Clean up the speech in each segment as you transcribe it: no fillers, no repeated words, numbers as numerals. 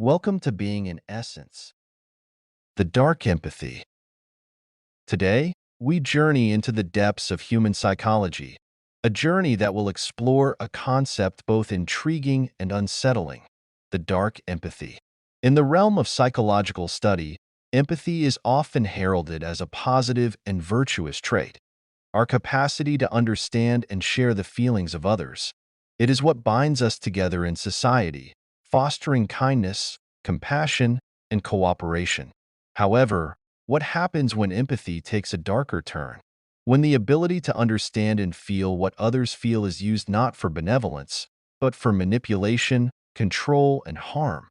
Welcome to Being in Essence, the dark empathy. Today, we journey into the depths of human psychology, a journey that will explore a concept both intriguing and unsettling, the dark empathy. In the realm of psychological study, empathy is often heralded as a positive and virtuous trait, our capacity to understand and share the feelings of others. It is what binds us together in society, fostering kindness, compassion, and cooperation. However, what happens when empathy takes a darker turn? When the ability to understand and feel what others feel is used not for benevolence, but for manipulation, control, and harm.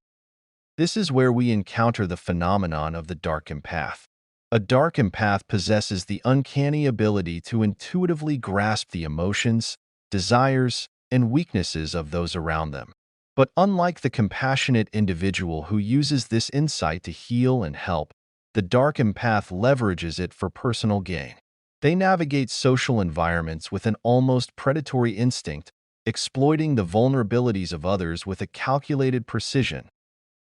This is where we encounter the phenomenon of the dark empath. A dark empath possesses the uncanny ability to intuitively grasp the emotions, desires, and weaknesses of those around them. But unlike the compassionate individual who uses this insight to heal and help, the dark empath leverages it for personal gain. They navigate social environments with an almost predatory instinct, exploiting the vulnerabilities of others with a calculated precision.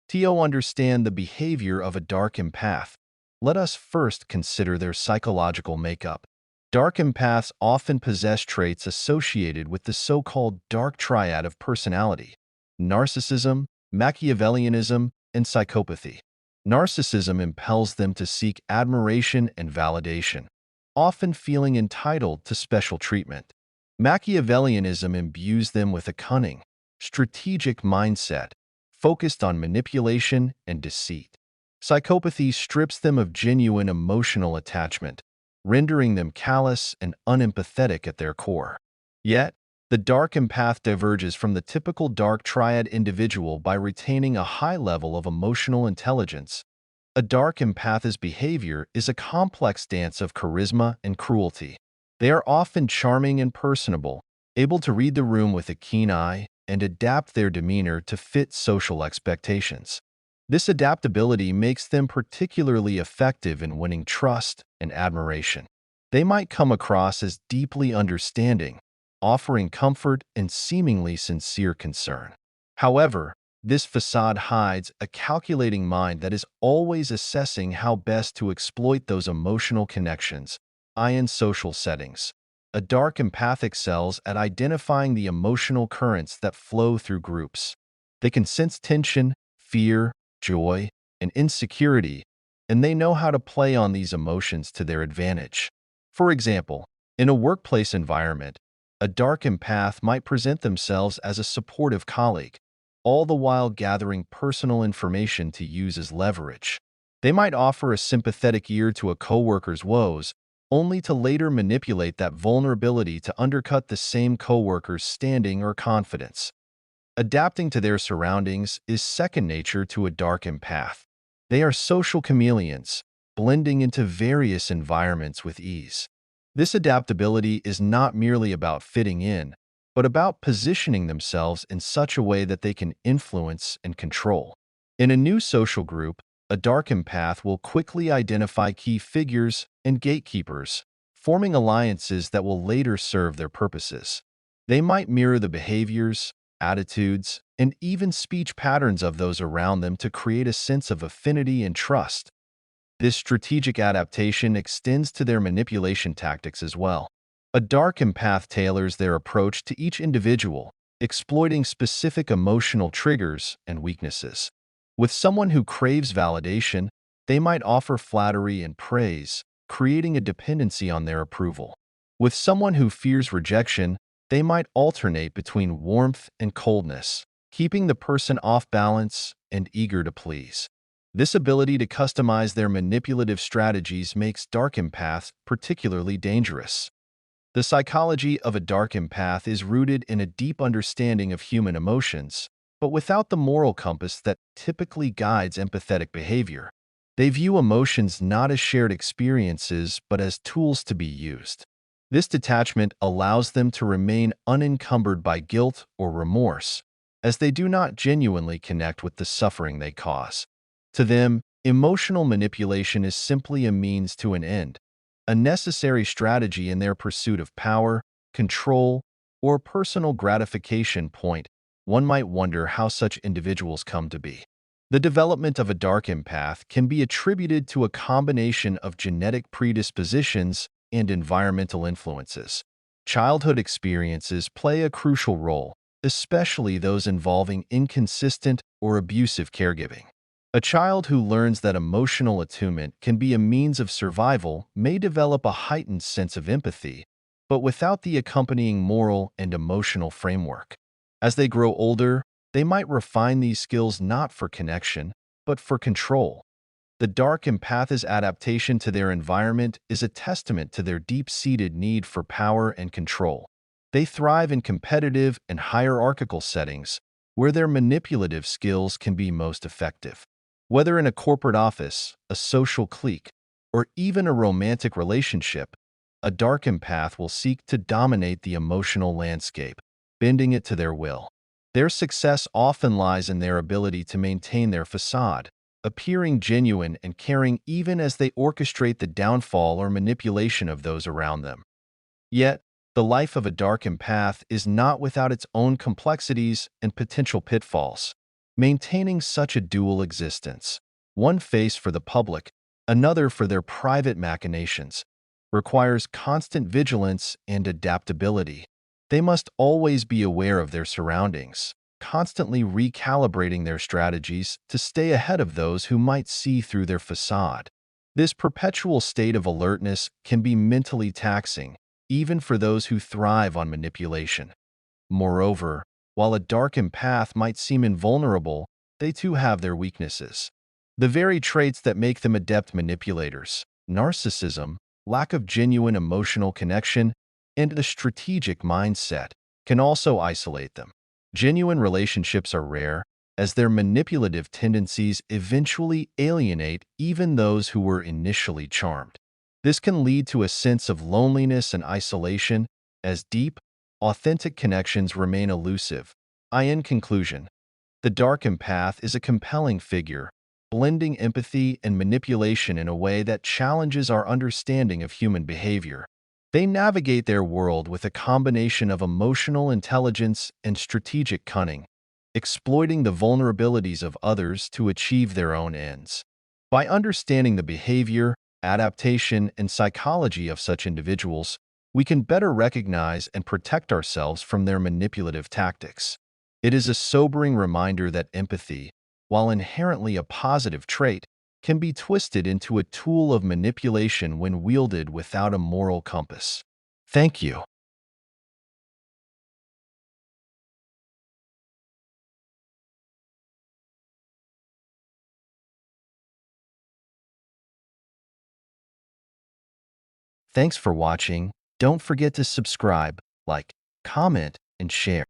To understand the behavior of a dark empath, let us first consider their psychological makeup. Dark empaths often possess traits associated with the so-called dark triad of personality: narcissism, Machiavellianism, and psychopathy. Narcissism impels them to seek admiration and validation, often feeling entitled to special treatment. Machiavellianism imbues them with a cunning, strategic mindset focused on manipulation and deceit. Psychopathy strips them of genuine emotional attachment, rendering them callous and unempathetic at their core. Yet, the dark empath diverges from the typical dark triad individual by retaining a high level of emotional intelligence. A dark empath's behavior is a complex dance of charisma and cruelty. They are often charming and personable, able to read the room with a keen eye and adapt their demeanor to fit social expectations. This adaptability makes them particularly effective in winning trust and admiration. They might come across as deeply understanding, offering comfort and seemingly sincere concern. However, this facade hides a calculating mind that is always assessing how best to exploit those emotional connections in social settings. A dark empath excels at identifying the emotional currents that flow through groups. They can sense tension, fear, joy, and insecurity, and they know how to play on these emotions to their advantage. For example, in a workplace environment, a dark empath might present themselves as a supportive colleague, all the while gathering personal information to use as leverage. They might offer a sympathetic ear to a coworker's woes, only to later manipulate that vulnerability to undercut the same coworker's standing or confidence. Adapting to their surroundings is second nature to a dark empath. They are social chameleons, blending into various environments with ease. This adaptability is not merely about fitting in, but about positioning themselves in such a way that they can influence and control. In a new social group, a dark empath will quickly identify key figures and gatekeepers, forming alliances that will later serve their purposes. They might mirror the behaviors, attitudes, and even speech patterns of those around them to create a sense of affinity and trust. This strategic adaptation extends to their manipulation tactics as well. A dark empath tailors their approach to each individual, exploiting specific emotional triggers and weaknesses. With someone who craves validation, they might offer flattery and praise, creating a dependency on their approval. With someone who fears rejection, they might alternate between warmth and coldness, keeping the person off balance and eager to please. This ability to customize their manipulative strategies makes dark empaths particularly dangerous. The psychology of a dark empath is rooted in a deep understanding of human emotions, but without the moral compass that typically guides empathetic behavior. They view emotions not as shared experiences, but as tools to be used. This detachment allows them to remain unencumbered by guilt or remorse, as they do not genuinely connect with the suffering they cause. To them, emotional manipulation is simply a means to an end, a necessary strategy in their pursuit of power, control, or personal gratification. One might wonder how such individuals come to be. The development of a dark empath can be attributed to a combination of genetic predispositions and environmental influences. Childhood experiences play a crucial role, especially those involving inconsistent or abusive caregiving. A child who learns that emotional attunement can be a means of survival may develop a heightened sense of empathy, but without the accompanying moral and emotional framework. As they grow older, they might refine these skills not for connection, but for control. The dark empath's adaptation to their environment is a testament to their deep-seated need for power and control. They thrive in competitive and hierarchical settings where their manipulative skills can be most effective. Whether in a corporate office, a social clique, or even a romantic relationship, a dark empath will seek to dominate the emotional landscape, bending it to their will. Their success often lies in their ability to maintain their facade, appearing genuine and caring even as they orchestrate the downfall or manipulation of those around them. Yet, the life of a dark empath is not without its own complexities and potential pitfalls. Maintaining such a dual existence, one face for the public, another for their private machinations, requires constant vigilance and adaptability. They must always be aware of their surroundings, constantly recalibrating their strategies to stay ahead of those who might see through their facade. This perpetual state of alertness can be mentally taxing, even for those who thrive on manipulation. Moreover, while a dark empath might seem invulnerable, they too have their weaknesses. The very traits that make them adept manipulators, narcissism, lack of genuine emotional connection, and a strategic mindset, can also isolate them. Genuine relationships are rare, as their manipulative tendencies eventually alienate even those who were initially charmed. This can lead to a sense of loneliness and isolation, as deep, authentic connections remain elusive. In conclusion, the dark empath is a compelling figure, blending empathy and manipulation in a way that challenges our understanding of human behavior. They navigate their world with a combination of emotional intelligence and strategic cunning, exploiting the vulnerabilities of others to achieve their own ends. By understanding the behavior, adaptation, and psychology of such individuals, we can better recognize and protect ourselves from their manipulative tactics. It is a sobering reminder that empathy, while inherently a positive trait, can be twisted into a tool of manipulation when wielded without a moral compass. Thank you. Thanks for watching. Don't forget to subscribe, like, comment, and share.